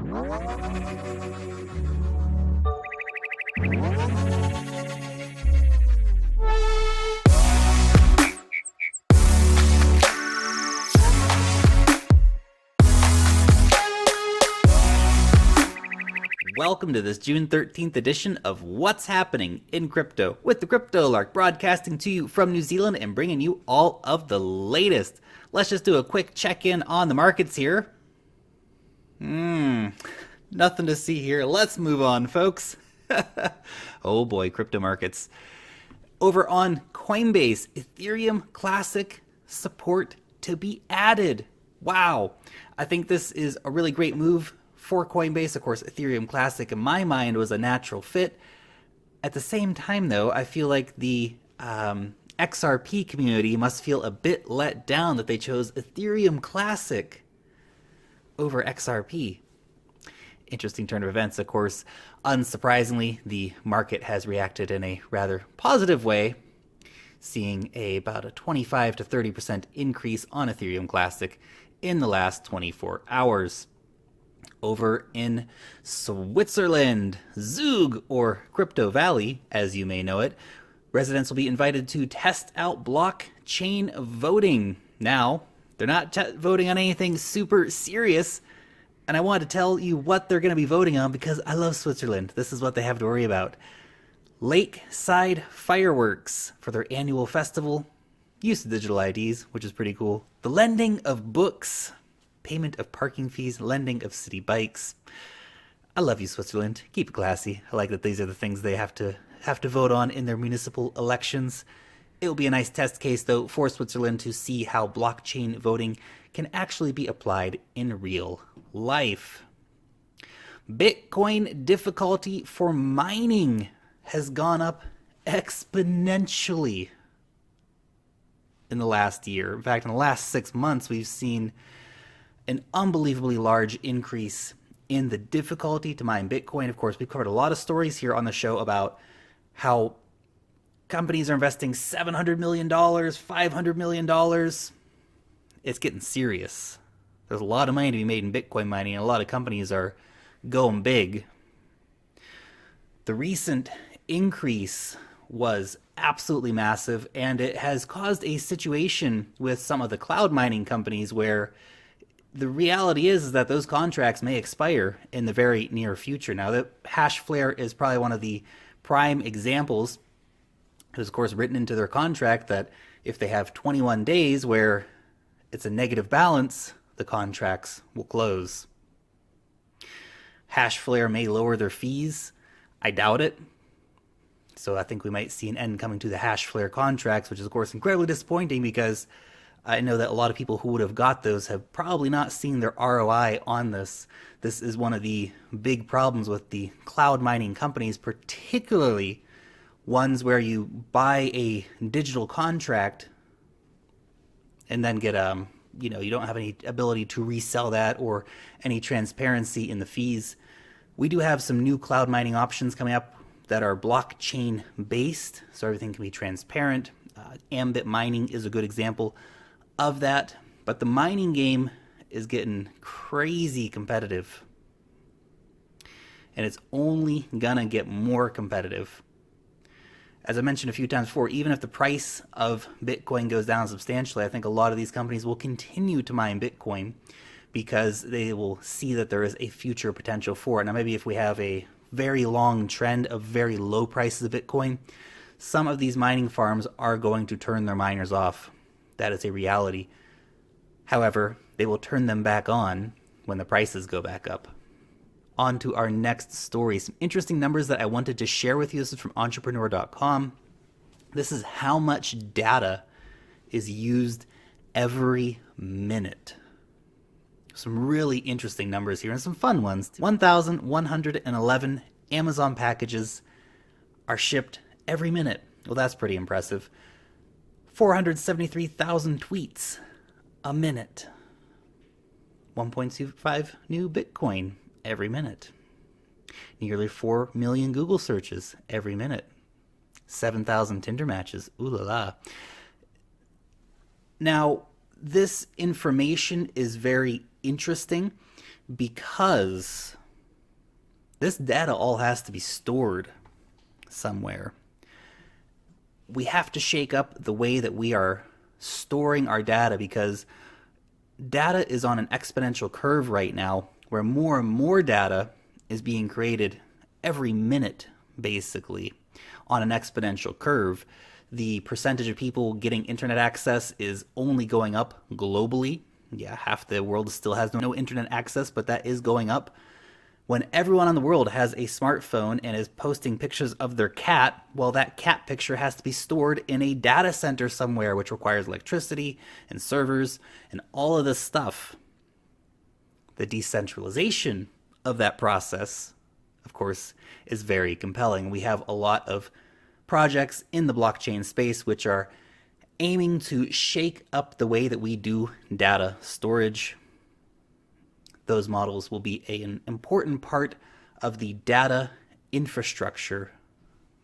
Welcome to this June 13th edition of What's Happening in Crypto with the Crypto Lark, broadcasting to you from New Zealand and bringing you all of the latest. Let's just do a quick check-in on the markets here. Nothing to see here. Let's move on, folks. Oh boy, crypto markets. Over on Coinbase, Ethereum Classic support to be added. Wow. I think this is a really great move for Coinbase. Of course, Ethereum Classic in my mind was a natural fit. At the same time, though, I feel like the XRP community must feel a bit let down that they chose Ethereum Classic over XRP. Interesting turn of events, of course. Unsurprisingly, the market has reacted in a rather positive way, seeing about a 25 to 30% increase on Ethereum Classic in the last 24 hours. Over in Switzerland, Zug, or Crypto Valley, as you may know it, residents will be invited to test out blockchain voting. Now, they're not voting on anything super serious, and I want to tell you what they're going to be voting on because I love Switzerland. This is what they have to worry about. Lakeside fireworks for their annual festival, use of digital IDs, which is pretty cool, the lending of books, payment of parking fees, lending of city bikes. I love you, Switzerland. Keep it classy. I like that these are the things they have to vote on in their municipal elections. It will be a nice test case, though, for Switzerland to see how blockchain voting can actually be applied in real life. Bitcoin difficulty for mining has gone up exponentially in the last year. In fact, in the last 6 months, we've seen an unbelievably large increase in the difficulty to mine Bitcoin. Of course, we've covered a lot of stories here on the show about how companies are investing $700 million, $500 million. It's getting serious. There's a lot of money to be made in Bitcoin mining, and a lot of companies are going big. The recent increase was absolutely massive, and it has caused a situation with some of the cloud mining companies where the reality is that those contracts may expire in the very near future. Now, the Hashflare is probably one of the prime examples. It was, of course, written into their contract that if they have 21 days where it's a negative balance, the contracts will close. Hashflare may lower their fees. I doubt it. So I think we might see an end coming to the Hashflare contracts, which is, of course, incredibly disappointing because I know that a lot of people who would have got those have probably not seen their ROI on this. This is one of the big problems with the cloud mining companies, particularly ones where you buy a digital contract and then get you don't have any ability to resell that or any transparency in the fees. We do have some new cloud mining options coming up that are blockchain based, so everything can be transparent. Ambit mining is a good example of that, but the mining game is getting crazy competitive, and it's only gonna get more competitive. As I mentioned a few times before, even if the price of Bitcoin goes down substantially, I think a lot of these companies will continue to mine Bitcoin because they will see that there is a future potential for it. Now, maybe if we have a very long trend of very low prices of Bitcoin, some of these mining farms are going to turn their miners off. That is a reality. However, they will turn them back on when the prices go back up. On to our next story. Some interesting numbers that I wanted to share with you. This is from entrepreneur.com. This is how much data is used every minute. Some really interesting numbers here and some fun ones. 1,111 Amazon packages are shipped every minute. Well, that's pretty impressive. 473,000 tweets a minute. 1.25 new Bitcoin every minute. Nearly 4 million Google searches every minute. 7,000 Tinder matches. Ooh la la. Now, this information is very interesting because This data all has to be stored somewhere. We have to shake up the way that we are storing our data, because data is on an exponential curve right now, where more and more data is being created every minute, basically, on an exponential curve. The percentage of people getting internet access is only going up globally. Yeah, half the world still has no internet access, but that is going up. When everyone in the world has a smartphone and is posting pictures of their cat, well, that cat picture has to be stored in a data center somewhere, which requires electricity and servers and all of this stuff. The decentralization of that process, of course, is very compelling. We have a lot of projects in the blockchain space which are aiming to shake up the way that we do data storage. Those models will be an important part of the data infrastructure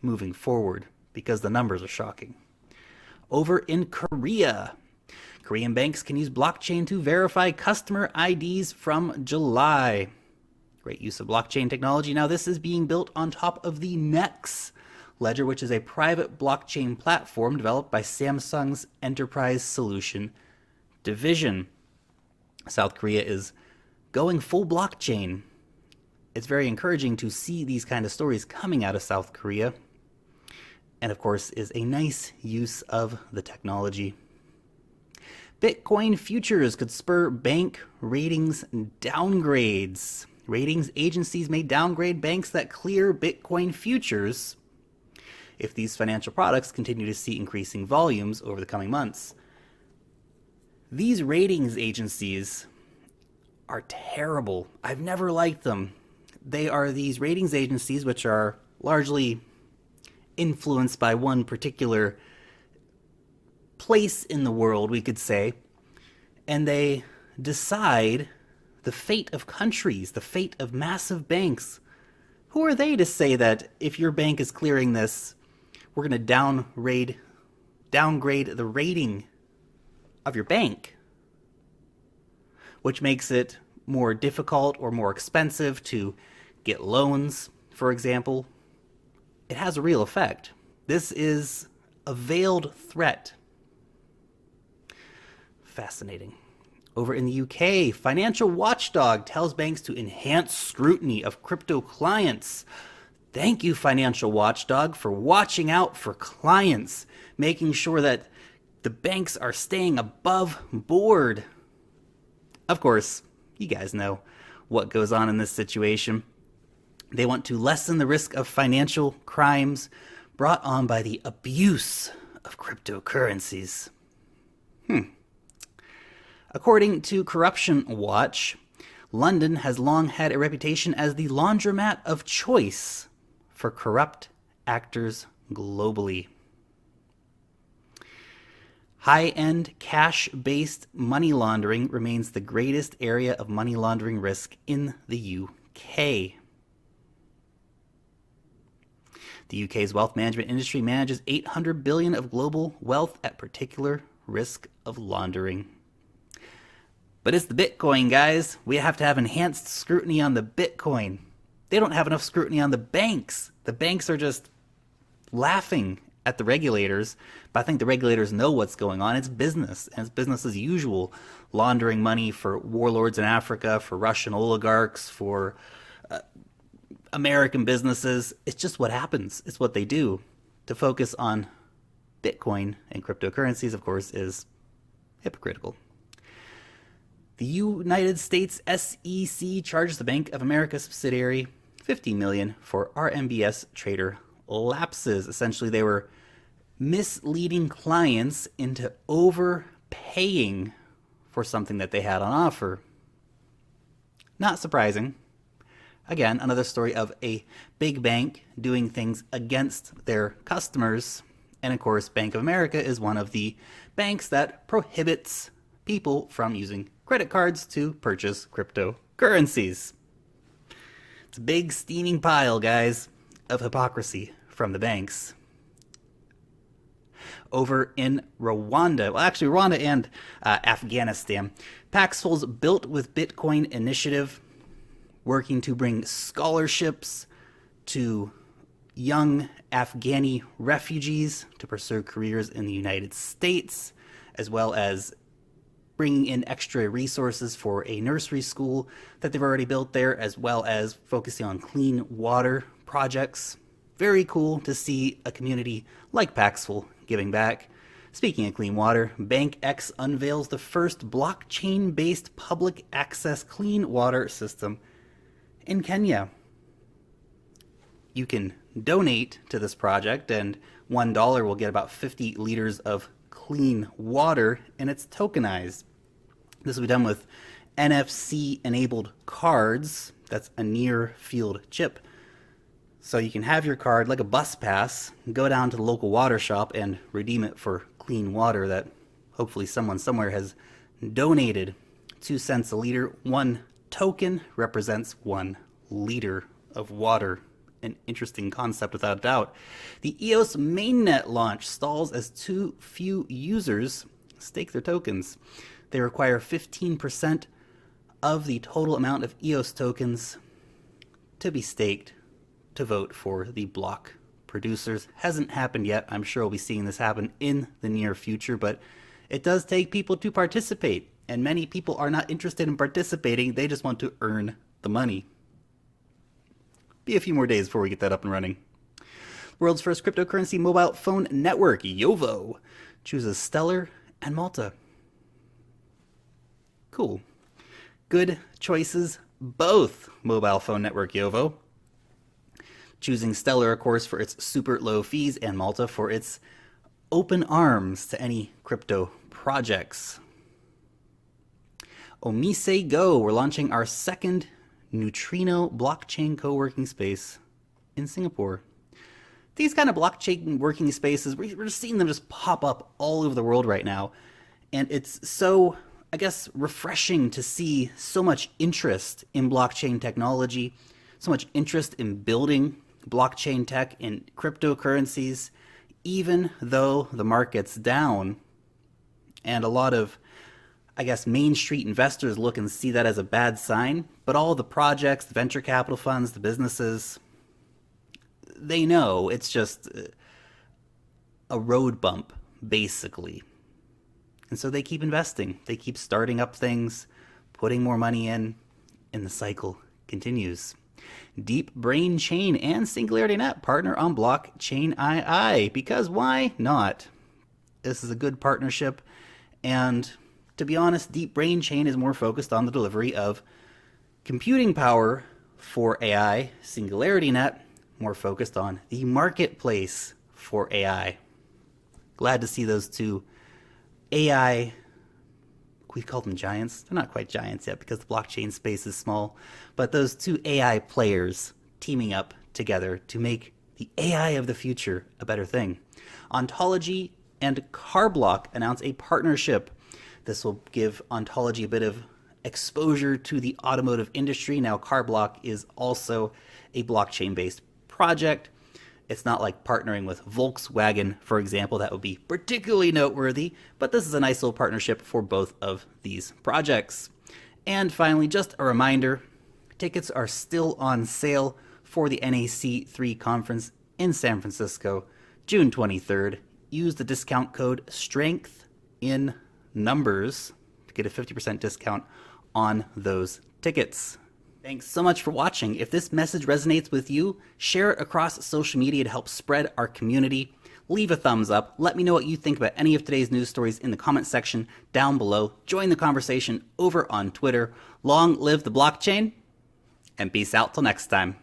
moving forward, because the numbers are shocking. Over in Korea, Korean banks can use blockchain to verify customer IDs from July. Great use of blockchain technology. Now, this is being built on top of the Nex ledger, which is a private blockchain platform developed by Samsung's Enterprise Solution division. South Korea is going full blockchain. It's very encouraging to see these kind of stories coming out of South Korea, and of course is a nice use of the technology. Bitcoin futures could spur bank ratings downgrades. Ratings agencies may downgrade banks that clear Bitcoin futures if these financial products continue to see increasing volumes over the coming months. These ratings agencies are terrible. I've never liked them. They are these ratings agencies which are largely influenced by one particular place in the world, we could say, and they decide the fate of countries, the fate of massive banks. Who are they to say that if your bank is clearing this, we're going to downgrade the rating of your bank, which makes it more difficult or more expensive to get loans, for example? It has a real effect. This is a veiled threat. Fascinating. Over in the UK, financial watchdog tells banks to enhance scrutiny of crypto clients. Thank you, financial watchdog, for watching out for clients, making sure that the banks are staying above board. Of course, you guys know what goes on in this situation. They want to lessen the risk of financial crimes brought on by the abuse of cryptocurrencies. According to Corruption Watch, London has long had a reputation as the laundromat of choice for corrupt actors globally. High-end cash-based money laundering remains the greatest area of money laundering risk in the UK. The UK's wealth management industry manages $800 billion of global wealth at particular risk of laundering. But it's the Bitcoin, guys. We have to have enhanced scrutiny on the Bitcoin. They don't have enough scrutiny on the banks. The banks are just laughing at the regulators, but I think the regulators know what's going on. It's business, and it's business as usual. Laundering money for warlords in Africa, for Russian oligarchs, for American businesses. It's just what happens. It's what they do. To focus on Bitcoin and cryptocurrencies, of course, is hypocritical. The United States SEC charges the Bank of America subsidiary $50 million for RMBS trader lapses. Essentially, they were misleading clients into overpaying for something that they had on offer. Not surprising. Again, another story of a big bank doing things against their customers. And of course, Bank of America is one of the banks that prohibits people from using credit cards to purchase cryptocurrencies. It's a big steaming pile, guys, of hypocrisy from the banks. Over in Rwanda, Rwanda and Afghanistan, Paxful's Built with Bitcoin initiative working to bring scholarships to young Afghani refugees to pursue careers in the United States, as well as bringing in extra resources for a nursery school that they've already built there, as well as focusing on clean water projects. Very cool to see a community like Paxful giving back. Speaking of clean water, BankX unveils the first blockchain-based public access clean water system in Kenya. You can donate to this project, and $1 will get about 50 liters of clean water, and it's tokenized. This will be done with NFC-enabled cards. That's a near-field chip. So you can have your card like a bus pass, go down to the local water shop and redeem it for clean water that hopefully someone somewhere has donated. 2 cents a liter. 1 token represents 1 liter of water. An interesting concept without a doubt. The EOS mainnet launch stalls as too few users stake their tokens. They require 15% of the total amount of EOS tokens to be staked to vote for the block producers. Hasn't happened yet. I'm sure we'll be seeing this happen in the near future, but it does take people to participate, and many people are not interested in participating. They just want to earn the money. Be a few more days before we get that up and running. World's first cryptocurrency mobile phone network, Yovo, chooses Stellar and Malta. Cool. Good choices, both. Mobile phone network Yovo, choosing Stellar, of course, for its super low fees, and Malta for its open arms to any crypto projects. Omise Go, we're launching our second neutrino blockchain co-working space in Singapore. These kind of blockchain working spaces, we're just seeing them just pop up all over the world right now. And it's so, I guess, refreshing to see so much interest in blockchain technology, so much interest in building blockchain tech in cryptocurrencies, even though the market's down. And a lot of, I guess, Main Street investors look and see that as a bad sign. But all the projects, the venture capital funds, the businesses, they know it's just a road bump, basically. And so they keep investing. They keep starting up things, putting more money in, and the cycle continues. Deep Brain Chain and SingularityNet partner on Blockchain II, because why not? This is a good partnership, and to be honest, Deep Brain Chain is more focused on the delivery of computing power for AI. SingularityNet more focused on the marketplace for AI. Glad to see those two AI, we call them giants. They're not quite giants yet because the blockchain space is small, but those two AI players teaming up together to make the AI of the future a better thing. Ontology and Carblock announce a partnership. This will give Ontology a bit of exposure to the automotive industry. Now, Carblock is also a blockchain-based project. It's not like partnering with Volkswagen, for example. That would be particularly noteworthy, but this is a nice little partnership for both of these projects. And finally, just a reminder, tickets are still on sale for the NAC 3 conference in San Francisco, June 23rd. Use the discount code STRENGTH in numbers to get a 50% discount on those tickets. Thanks so much for watching. If this message resonates with you, share it across social media to help spread our community. Leave a thumbs up. Let me know what you think about any of today's news stories in the comment section down below. Join the conversation over on Twitter. Long live the blockchain, and peace out till next time.